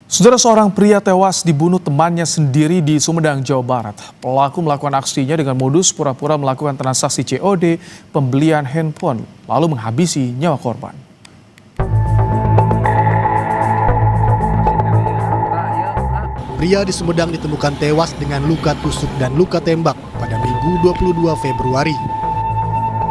Saudara, seorang pria tewas dibunuh temannya sendiri di Sumedang, Jawa Barat. Pelaku melakukan aksinya dengan modus pura-pura melakukan transaksi COD pembelian handphone, lalu menghabisi nyawa korban. Pria di Sumedang ditemukan tewas dengan luka tusuk dan luka tembak pada Minggu 22 Februari.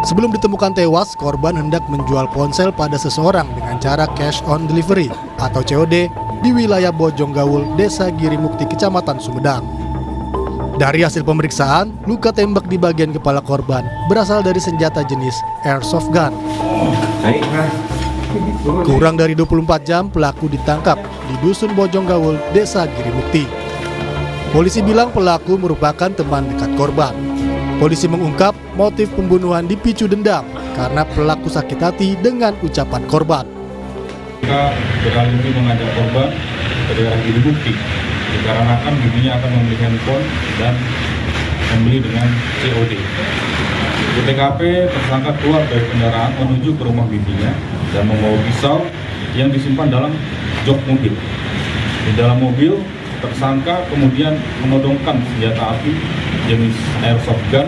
Sebelum ditemukan tewas, korban hendak menjual ponsel pada seseorang dengan cara cash on delivery atau COD di wilayah Bojonggawul, Desa Girimukti, Kecamatan Sumedang. Dari hasil pemeriksaan, luka tembak di bagian kepala korban berasal dari senjata jenis airsoft gun. Kurang dari 24 jam, pelaku ditangkap di Dusun Bojonggawul, Desa Girimukti. Polisi bilang pelaku merupakan teman dekat korban. Polisi mengungkap motif pembunuhan dipicu dendam karena pelaku sakit hati dengan ucapan korban. Mereka berkali-kali mengajak korban ke daerah Girimukti dikarenakan bibinya akan membeli handphone dan membeli dengan COD. Di TKP, tersangka keluar dari kendaraan menuju ke rumah bibinya dan membawa pisau yang disimpan dalam jok mobil. Di dalam mobil, tersangka kemudian menodongkan senjata api jenis airsoft gun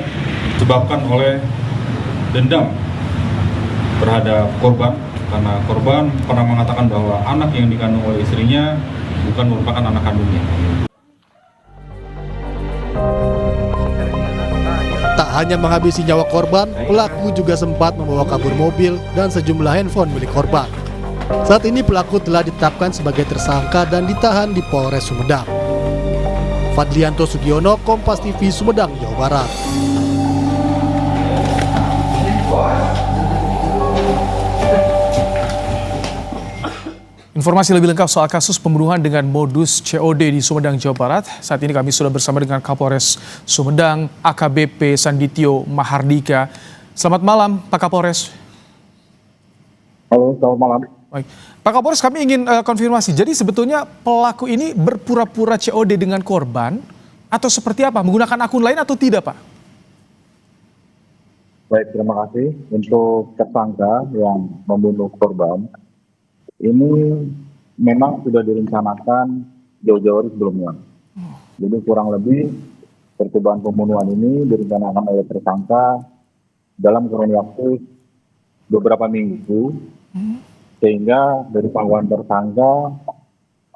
disebabkan oleh dendam terhadap korban, karena korban pernah mengatakan bahwa anak yang dikandung oleh istrinya bukan merupakan anak kandungnya. Tak hanya menghabisi nyawa korban, pelaku juga sempat membawa kabur mobil dan sejumlah handphone milik korban. Saat ini pelaku telah ditetapkan sebagai tersangka dan ditahan di Polres Sumedang. Fadlianto Sugiono, Kompas TV, Sumedang, Jawa Barat. Informasi lebih lengkap soal kasus pembunuhan dengan modus COD di Sumedang, Jawa Barat. Saat ini kami sudah bersama dengan Kapolres Sumedang, AKBP Sandityo Mahardika. Selamat malam, Pak Kapolres. Halo, selamat malam. Baik. Pak Kapolres, kami ingin konfirmasi. Jadi sebetulnya pelaku ini berpura-pura COD dengan korban atau seperti apa? Menggunakan akun lain atau tidak, Pak? Baik, terima kasih. Untuk tersangka yang membunuh korban, ini memang sudah direncanakan jauh-jauh hari sebelumnya. Jadi kurang lebih percobaan pembunuhan ini direncanakan oleh tersangka dalam kurun waktu beberapa minggu, sehingga dari panggilan tersangka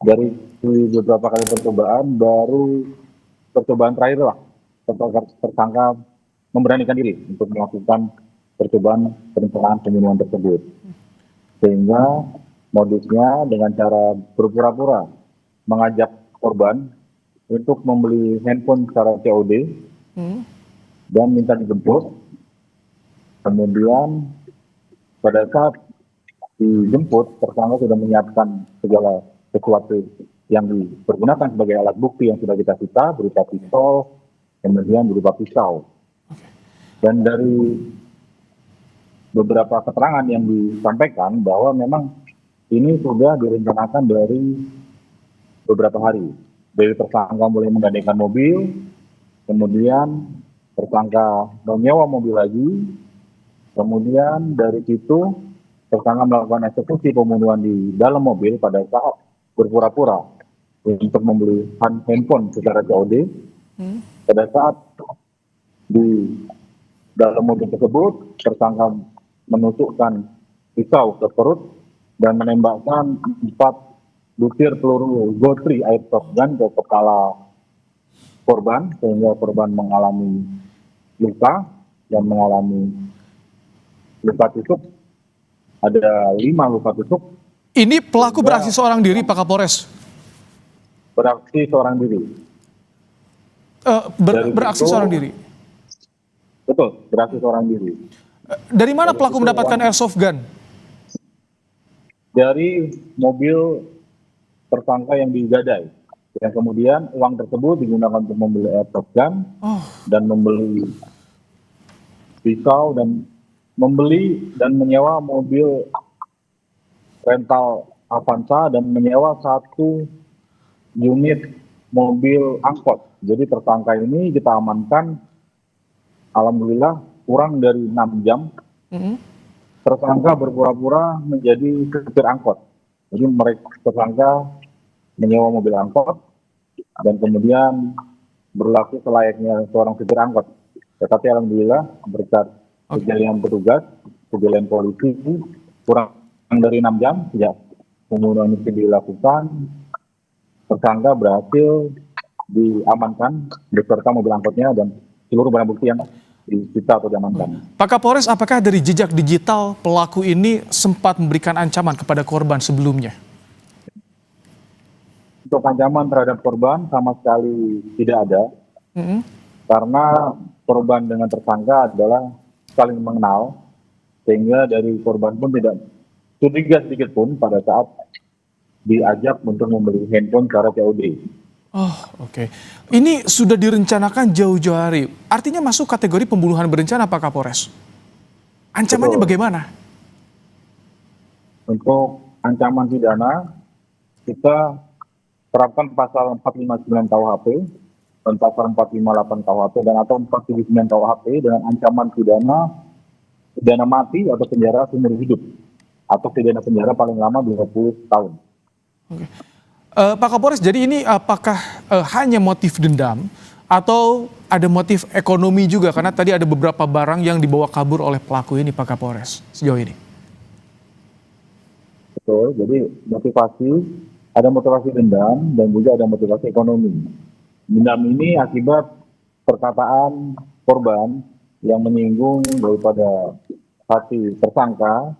dari beberapa kali percobaan baru percobaan terakhir lah tersangka memberanikan diri untuk melakukan percobaan perencanaan pembunuhan tersebut, sehingga modusnya dengan cara berpura-pura mengajak korban untuk membeli handphone secara COD dan minta dijemput. Kemudian pada saat dijemput, tersangka sudah menyiapkan segala sesuatu yang dipergunakan sebagai alat bukti yang sudah kita sita, berupa pistol, kemudian berupa pisau. Dan dari beberapa keterangan yang disampaikan bahwa memang ini sudah direncanakan dari beberapa hari. Dari tersangka mulai menggandengkan mobil, kemudian tersangka menyewa mobil lagi, kemudian dari situ tersangka melakukan eksekusi pembunuhan di dalam mobil pada saat berpura-pura untuk membeli handphone secara COD. Pada saat di dalam mobil tersebut, tersangka menusukkan pisau ke perut dan menembakkan 4 butir peluru Go3 airsoft gun ke kepala korban, sehingga korban mengalami luka dan mengalami luka tusuk. Ada 5 luka tusuk. Ini pelaku beraksi seorang diri, Pak Kapolres? Beraksi seorang diri. Beraksi seorang diri? Betul, beraksi seorang diri. Dari mana pelaku mendapatkan airsoft gun? Dari mobil tersangka yang digadai. Yang kemudian uang tersebut digunakan untuk membeli airsoft gun dan membeli pisau dan membeli dan menyewa mobil rental Avanza dan menyewa 1 unit mobil angkot. Jadi tersangka ini kita amankan, alhamdulillah kurang dari 6 jam. Tersangka berpura-pura menjadi supir angkot. Jadi mereka tersangka menyewa mobil angkot dan kemudian berlaku selayaknya seorang supir angkot. Tetapi alhamdulillah berkat kejelian petugas, kejelian polisi, kurang dari 6 jam sejak pembunuhan itu dilakukan, tersangka berhasil diamankan beserta mobil angkotnya dan seluruh barang bukti yang disita atau diamankan. Pak Kapolres, apakah dari jejak digital pelaku ini sempat memberikan ancaman kepada korban sebelumnya? Untuk ancaman terhadap korban sama sekali tidak ada, karena korban dengan tersangka adalah saling mengenal, sehingga dari korban pun tidak curiga sedikit pun pada saat diajak untuk membeli handphone secara COD. Oh, oke. Ini sudah direncanakan jauh-jauh hari. Artinya masuk kategori pembunuhan berencana, Pak Kapolres. Ancamannya Betul. bagaimana? Untuk ancaman pidana, kita terapkan pasal 459 KUHP dan pasal 458 KUHP dan atau 479 KUHP dengan ancaman pidana mati atau penjara seumur hidup atau pidana penjara paling lama 20 tahun. Oke. Pak Kapolres, jadi ini apakah hanya motif dendam atau ada motif ekonomi juga? Karena tadi ada beberapa barang yang dibawa kabur oleh pelaku ini, Pak Kapolres, sejauh ini. Betul, jadi ada motivasi dendam dan juga ada motivasi ekonomi. Dendam ini akibat perkataan korban yang menyinggung daripada hati tersangka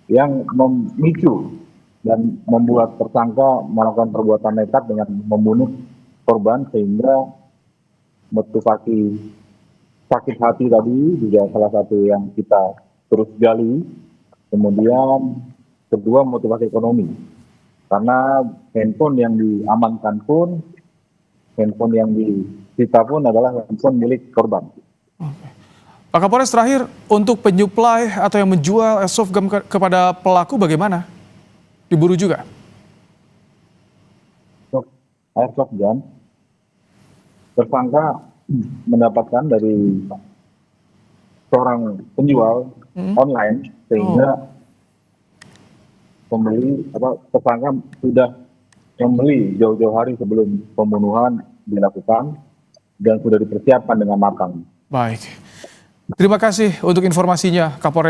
yang memicu dan membuat tersangka melakukan perbuatan nekat dengan membunuh korban, sehingga motivasi sakit hati tadi juga salah satu yang kita terus gali. Kemudian kedua, motivasi ekonomi, karena handphone yang diamankan pun, handphone yang disita pun adalah handphone milik korban. Oke. Pak Kapolres, terakhir untuk penyuplai atau yang menjual airsoft gun kepada pelaku bagaimana? Diburu juga? Untuk airsoft gun, tersangka mendapatkan dari seorang penjual online, sehingga tersangka sudah membeli jauh-jauh hari sebelum pembunuhan dilakukan dan sudah dipersiapkan dengan matang. Baik. Terima kasih untuk informasinya, Kapolres.